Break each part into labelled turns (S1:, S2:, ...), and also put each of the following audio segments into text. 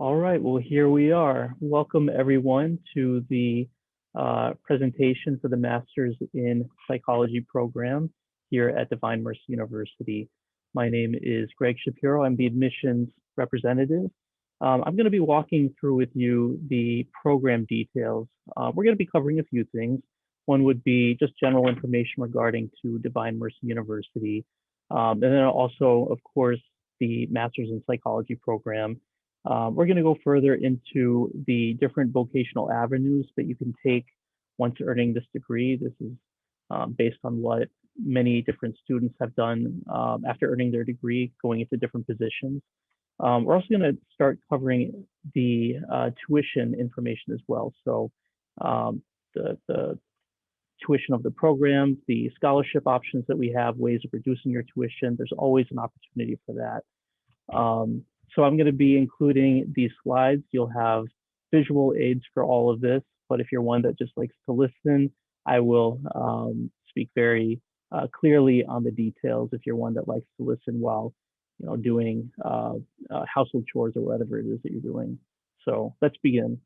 S1: All right, well, here we are. Welcome everyone to the presentation for the Masters in Psychology program here at Divine Mercy University. My name is Greg Shapero. I'm the admissions representative. I'm going to be walking through with you the program details. We're going to be covering a few things. One would be just general information regarding to Divine Mercy University. And then also, of course, the Masters in Psychology program. We're going to go further into the different vocational avenues that you can take once earning this degree. This is based on what many different students have done after earning their degree, going into different positions. We're also going to start covering the tuition information as well. So the tuition of the program, the scholarship options that we have, ways of reducing your tuition. There's always an opportunity for that. So I'm going to be including these slides. You'll have visual aids for all of this, but if you're one that just likes to listen, I will speak very clearly on the details if you're one that likes to listen while doing household chores or whatever it is that you're doing. So let's begin.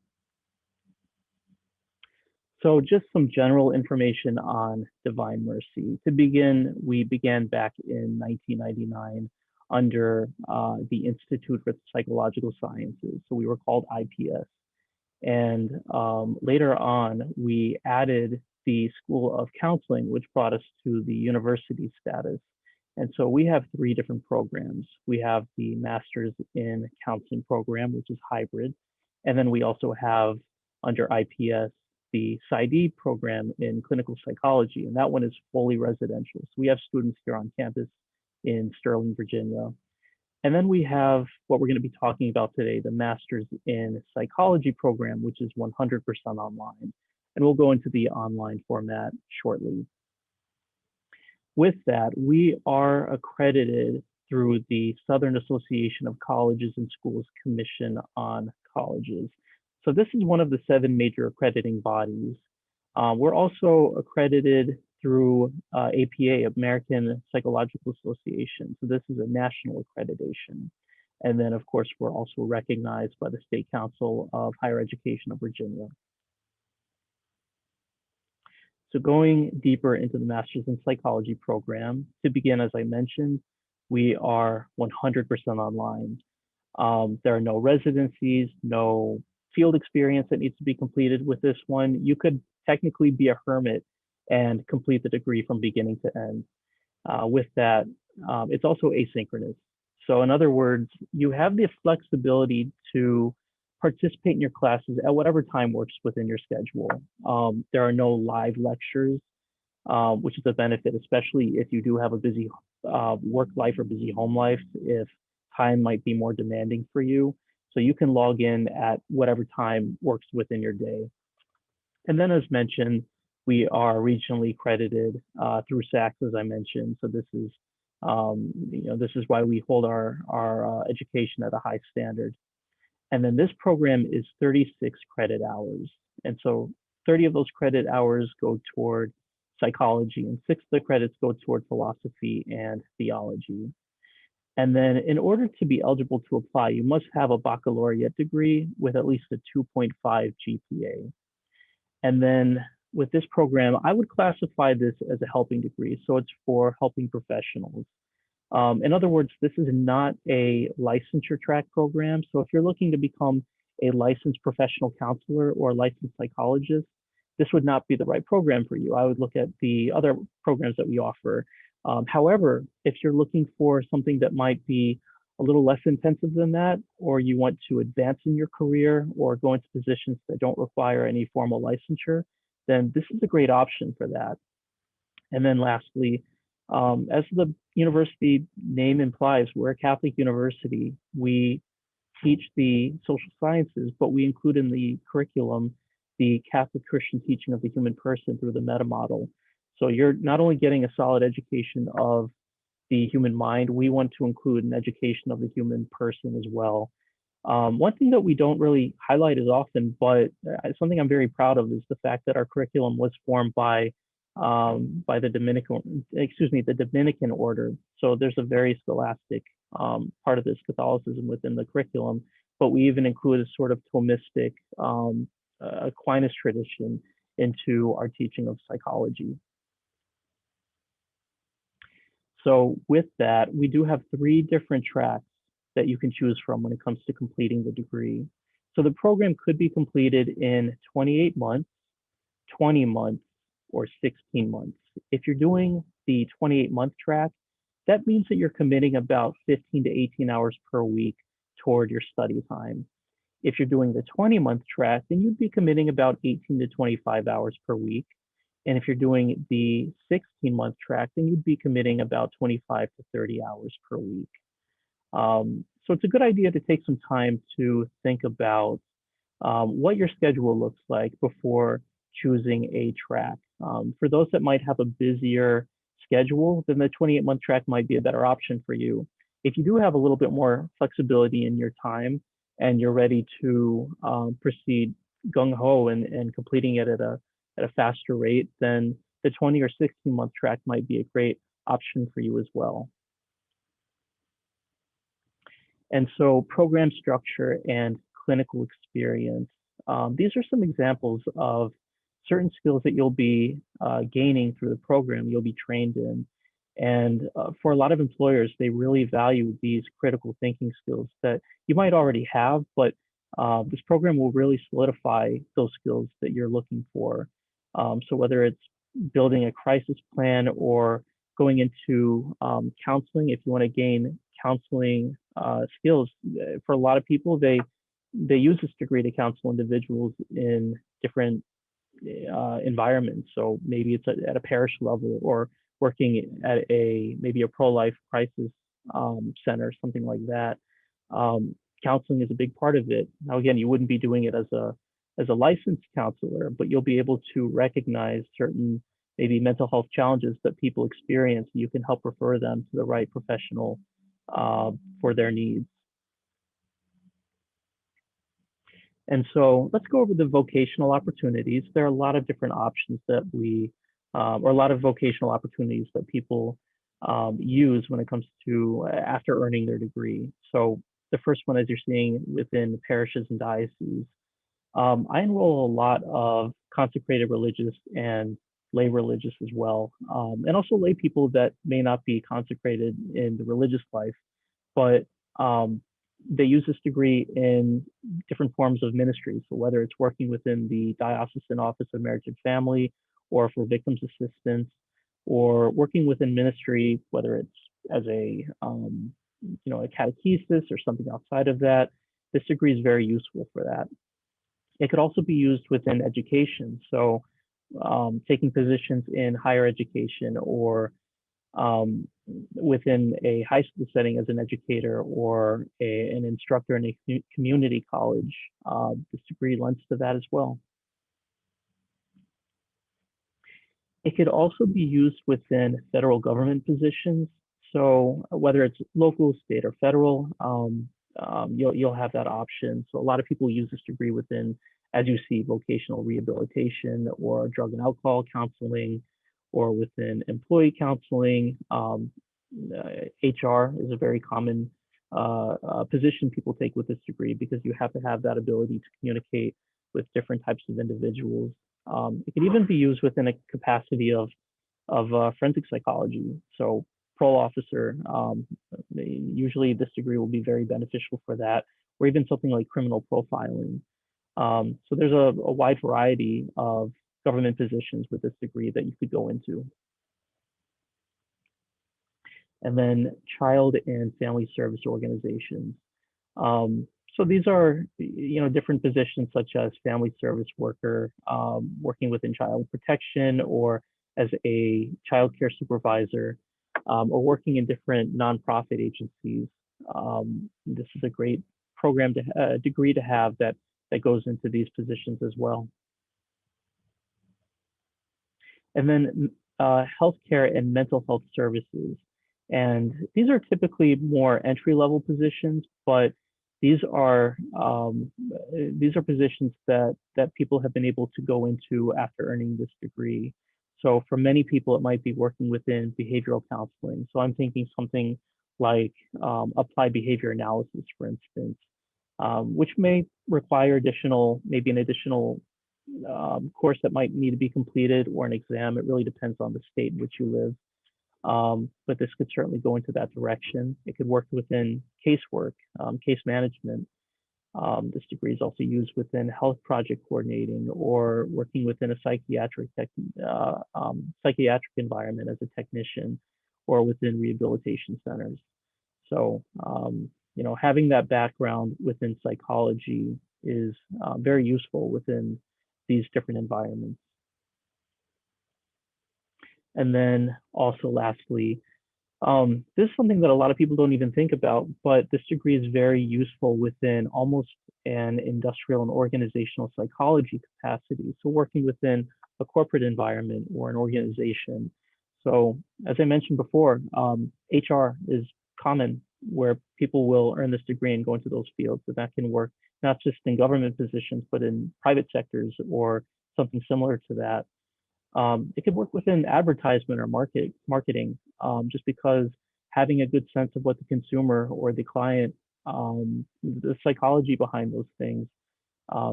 S1: So just some general information on Divine Mercy. To begin, we began back in 1999 under the Institute for Psychological Sciences. So we were called IPS. And later on, we added the School of Counseling, which brought us to the university status. And so we have three different programs. We have the Masters in Counseling program, which is hybrid. And then we also have under IPS, the PsyD program in clinical psychology, and that one is fully residential. So we have students here on campus in Sterling, Virginia. And then we have what we're going to be talking about today, the Masters in Psychology program, which is 100% online. And we'll go into the online format shortly. With that, we are accredited through the Southern Association of Colleges and Schools Commission on Colleges. So this is one of the 7 major accrediting bodies. We're also accredited through APA, American Psychological Association. So this is a national accreditation. And then, of course, we're also recognized by the State Council of Higher Education of Virginia. So going deeper into the Masters in Psychology program, to begin, as I mentioned, we are 100% online. There are no residencies, no field experience that needs to be completed with this one. You could technically be a hermit and complete the degree from beginning to end. With that, it's also asynchronous. So in other words, you have the flexibility to participate in your classes at whatever time works within your schedule. There are no live lectures, which is a benefit, especially if you do have a busy work life or busy home life, if time might be more demanding for you. So you can log in at whatever time works within your day. And then as mentioned, we are regionally accredited through SACS, as I mentioned. So this is, this is why we hold our education at a high standard. And then this program is 36 credit hours. And so 30 of those credit hours go toward psychology and 6 of the credits go toward philosophy and theology. And then in order to be eligible to apply, you must have a baccalaureate degree with at least a 2.5 GPA. And then with this program, I would classify this as a helping degree. So it's for helping professionals. In other words, this is not a licensure track program. So if you're looking to become a licensed professional counselor or licensed psychologist, this would not be the right program for you. I would look at the other programs that we offer. However, if you're looking for something that might be a little less intensive than that, or you want to advance in your career or go into positions that don't require any formal licensure, then this is a great option for that. And then lastly, as the university name implies, we're a Catholic university. We teach the social sciences, but we include in the curriculum the Catholic Christian teaching of the human person through the meta model. So you're not only getting a solid education of the human mind, we want to include an education of the human person as well. One thing that we don't really highlight as often, but something I'm very proud of, is the fact that our curriculum was formed by the Dominican order. So there's a very scholastic part of this Catholicism within the curriculum but we even include a sort of Thomistic Aquinas tradition into our teaching of psychology. So with that, we do have 3 different tracks that you can choose from when it comes to completing the degree. So the program could be completed in 28 months, 20 months, or 16 months. If you're doing the 28-month track, that means that you're committing about 15 to 18 hours per week toward your study time. If you're doing the 20-month track, then you'd be committing about 18 to 25 hours per week. And if you're doing the 16-month track, then you'd be committing about 25 to 30 hours per week. So it's a good idea to take some time to think about what your schedule looks like before choosing a track. For those that might have a busier schedule, then the 28-month track might be a better option for you. If you do have a little bit more flexibility in your time and you're ready to proceed gung-ho and completing it at a faster rate, then the 20 or 16-month track might be a great option for you as well. And so program structure and clinical experience. These are some examples of certain skills that you'll be gaining through the program, you'll be trained in. And for a lot of employers, they really value these critical thinking skills that you might already have, but this program will really solidify those skills that you're looking for. So whether it's building a crisis plan or going into counseling, if you want to gain counseling skills, for a lot of people, they use this degree to counsel individuals in different environments. So maybe it's at a parish level or working at maybe a pro-life crisis center, something like that. Counseling is a big part of it. Now, again, you wouldn't be doing it as a licensed counselor, but you'll be able to recognize certain maybe mental health challenges that people experience. You can help refer them to the right professional for their needs. And so let's go over the vocational opportunities. There are a lot of different options that or a lot of vocational opportunities that people use when it comes to after earning their degree. So the first one, as you're seeing within parishes and dioceses, I enroll a lot of consecrated religious and lay religious as well, and also lay people that may not be consecrated in the religious life, but they use this degree in different forms of ministry. So whether it's working within the Diocesan Office of Marriage and Family, or for victims assistance, or working within ministry, whether it's as a catechesis or something outside of that, this degree is very useful for that. It could also be used within education. So taking positions in higher education or within a high school setting as an educator or an instructor in a community college. This degree lends to that as well. It could also be used within federal government positions. So whether it's local, state, or federal, you'll have that option. So a lot of people use this degree within, as you see, vocational rehabilitation or drug and alcohol counseling, or within employee counseling. HR is a very common position people take with this degree because you have to have that ability to communicate with different types of individuals. It could even be used within a capacity of forensic psychology. So parole officer, usually this degree will be very beneficial for that, or even something like criminal profiling. So there's a wide variety of government positions with this degree that you could go into. And then child and family service organizations. So these are, different positions such as family service worker, working within child protection, or as a child care supervisor, or working in different nonprofit agencies. This is a great program degree to have that goes into these positions as well. And then healthcare and mental health services. And these are typically more entry-level positions, but these are positions that people have been able to go into after earning this degree. So for many people, it might be working within behavioral counseling. So I'm thinking something like applied behavior analysis, for instance, which may require maybe an additional course that might need to be completed or an exam. It really depends on the state in which you live. But this could certainly go into that direction. It could work within casework, case management. This degree is also used within health project coordinating or working within a psychiatric environment as a technician or within rehabilitation centers. So, having that background within psychology is very useful within these different environments. And then also lastly, this is something that a lot of people don't even think about, but this degree is very useful within almost an industrial and organizational psychology capacity. So working within a corporate environment or an organization. So as I mentioned before, HR is common where people will earn this degree and go into those fields. So that can work not just in government positions, but in private sectors or something similar to that. It could work within advertisement or marketing, just because having a good sense of what the consumer or the client, the psychology behind those things,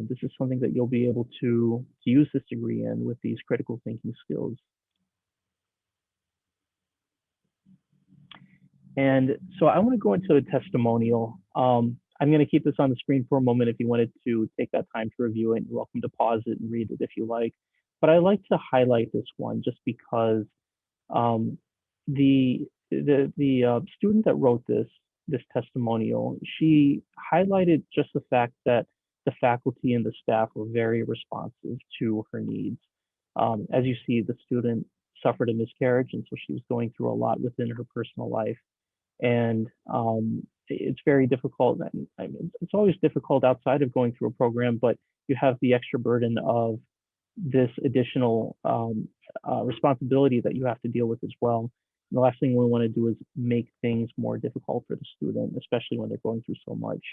S1: this is something that you'll be able to use this degree in with these critical thinking skills. And so I want to go into a testimonial. I'm going to keep this on the screen for a moment. If you wanted to take that time to review it, you're welcome to pause it and read it if you like. But I like to highlight this one just because the student that wrote this testimonial, she highlighted just the fact that the faculty and the staff were very responsive to her needs. As you see, the student suffered a miscarriage, and so she was going through a lot within her personal life. And it's very difficult. I mean, it's always difficult outside of going through a program, but you have the extra burden of this additional responsibility that you have to deal with as well. And the last thing we want to do is make things more difficult for the student, especially when they're going through so much.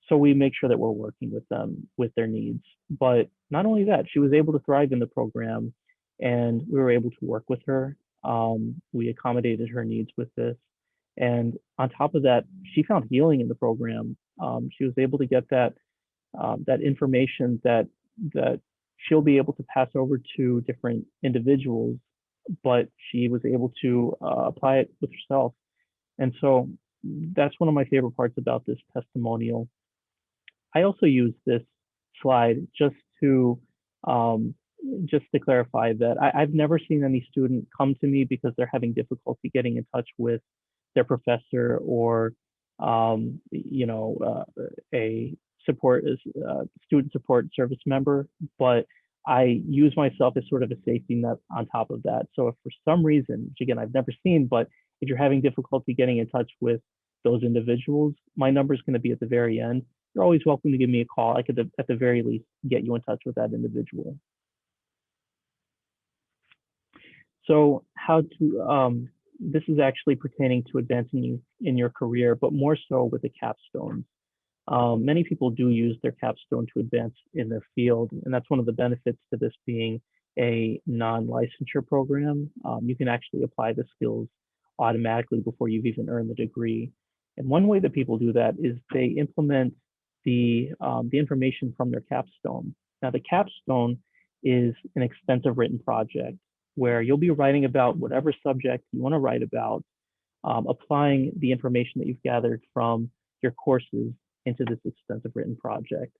S1: So we make sure that we're working with them with their needs. But not only that, she was able to thrive in the program, and we were able to work with her. We accommodated her needs with this. And on top of that, she found healing in the program. She was able to get that information that she'll be able to pass over to different individuals, but she was able to apply it with herself. And so that's one of my favorite parts about this testimonial. I also use this slide just to clarify that I've never seen any student come to me because they're having difficulty getting in touch with their professor or a student support service member, but I use myself as sort of a safety net on top of that. So if for some reason, which again I've never seen, but if you're having difficulty getting in touch with those individuals, my number is going to be at the very end. You're always welcome to give me a call. I could at the very least get you in touch with that individual. So this is actually pertaining to advancing in your career, but more so with the capstones. Many people do use their capstone to advance in their field, and that's one of the benefits to this being a non-licensure program. You can actually apply the skills automatically before you've even earned the degree. And one way that people do that is they implement the information from their capstone. Now, the capstone is an extensive written project where you'll be writing about whatever subject you want to write about, applying the information that you've gathered from your courses into this extensive written project.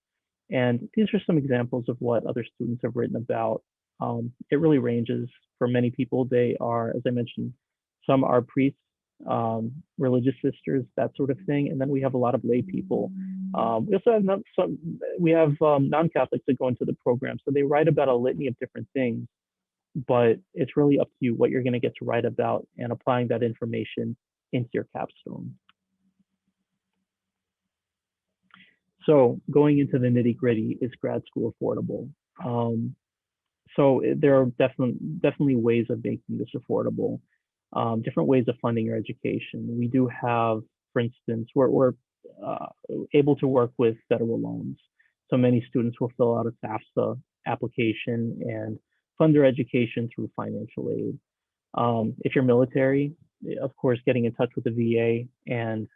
S1: And these are some examples of what other students have written about. It really ranges. For many people, they are, as I mentioned, some are priests, religious sisters, that sort of thing. And then we have a lot of lay people. We also have non-Catholics that go into the program. So they write about a litany of different things, but it's really up to you what you're going to get to write about and applying that information into your capstone. So going into the nitty gritty, is grad school affordable? So there are definitely ways of making this affordable, different ways of funding your education. We do have, for instance, we're able to work with federal loans. So many students will fill out a FAFSA application and fund their education through financial aid. If you're military, of course, getting in touch with the VA and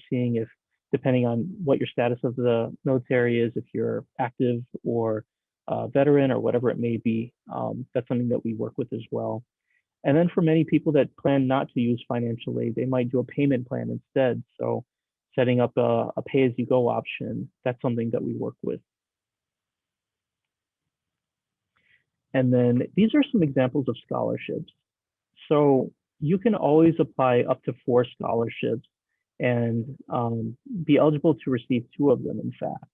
S1: seeing if depending on what your status of the military is, if you're active or veteran or whatever it may be, that's something that we work with as well. And then for many people that plan not to use financial aid, they might do a payment plan instead. So setting up a pay-as-you-go option, that's something that we work with. And then these are some examples of scholarships. So you can always apply up to 4 scholarships and be eligible to receive 2 of them, in fact.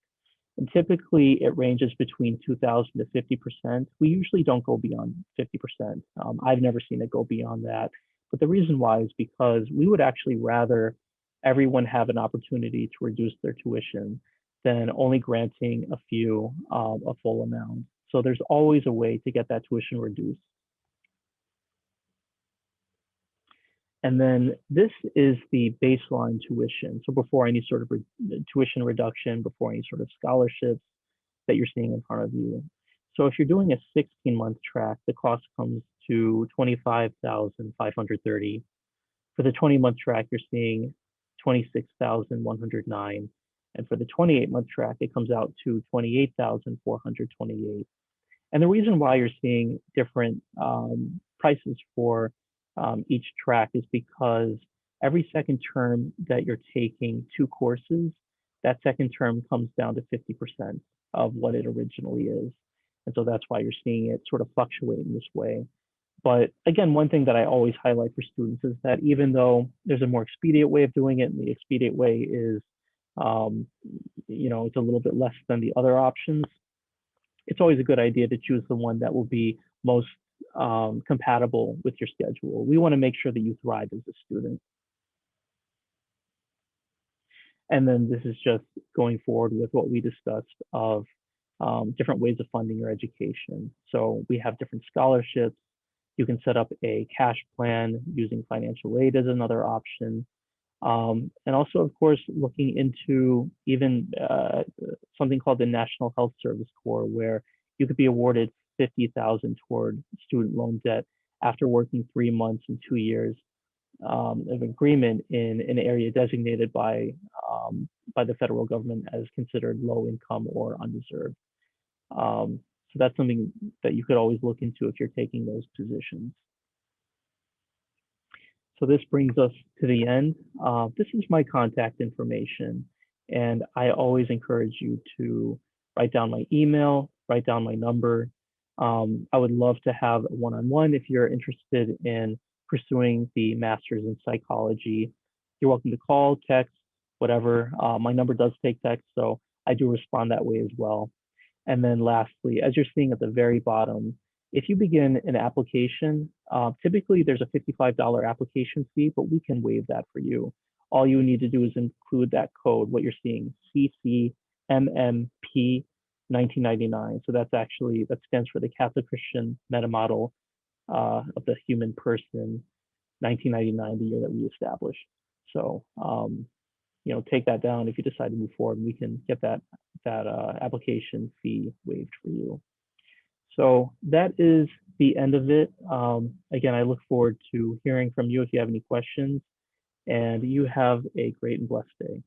S1: And typically it ranges between 2,000 to 50%. We usually don't go beyond 50%. I've never seen it go beyond that. But the reason why is because we would actually rather everyone have an opportunity to reduce their tuition than only granting a few a full amount. So there's always a way to get that tuition reduced. And then this is the baseline tuition. So before any sort of tuition reduction, before any sort of scholarships that you're seeing in front of you. So if you're doing a 16-month track, the cost comes to $25,530. For the 20-month track, you're seeing $26,109. And for the 28-month track, it comes out to $28,428. And the reason why you're seeing different prices for each track is because every second term that you're taking 2 courses, that second term comes down to 50% of what it originally is. And so that's why you're seeing it sort of fluctuate in this way. But again, one thing that I always highlight for students is that even though there's a more expedient way of doing it, and the expedient way is, it's a little bit less than the other options, it's always a good idea to choose the one that will be most compatible with your schedule. We want to make sure that you thrive as a student. And then this is just going forward with what we discussed of different ways of funding your education. So we have different scholarships. You can set up a cash plan using financial aid as another option. And also, of course, looking into even something called the National Health Service Corps, where you could be awarded $50,000 toward student loan debt after working 3 months and 2 years of agreement in an area designated by the federal government as considered low income or undeserved. So that's something that you could always look into if you're taking those positions. So this brings us to the end. This is my contact information, and I always encourage you to write down my email, write down my number. I would love to have a one-on-one if you're interested in pursuing the master's in psychology. You're welcome to call, text, whatever. My number does take text, so I do respond that way as well. And then lastly, as you're seeing at the very bottom, if you begin an application, typically there's a $55 application fee, but we can waive that for you. All you need to do is include that code, what you're seeing, CCMMP 1999. So that stands for the Catholic Christian Meta Model of the Human Person, 1999, the year that we established. So, take that down. If you decide to move forward, we can get that application fee waived for you. So that is the end of it. Again, I look forward to hearing from you if you have any questions, and you have a great and blessed day.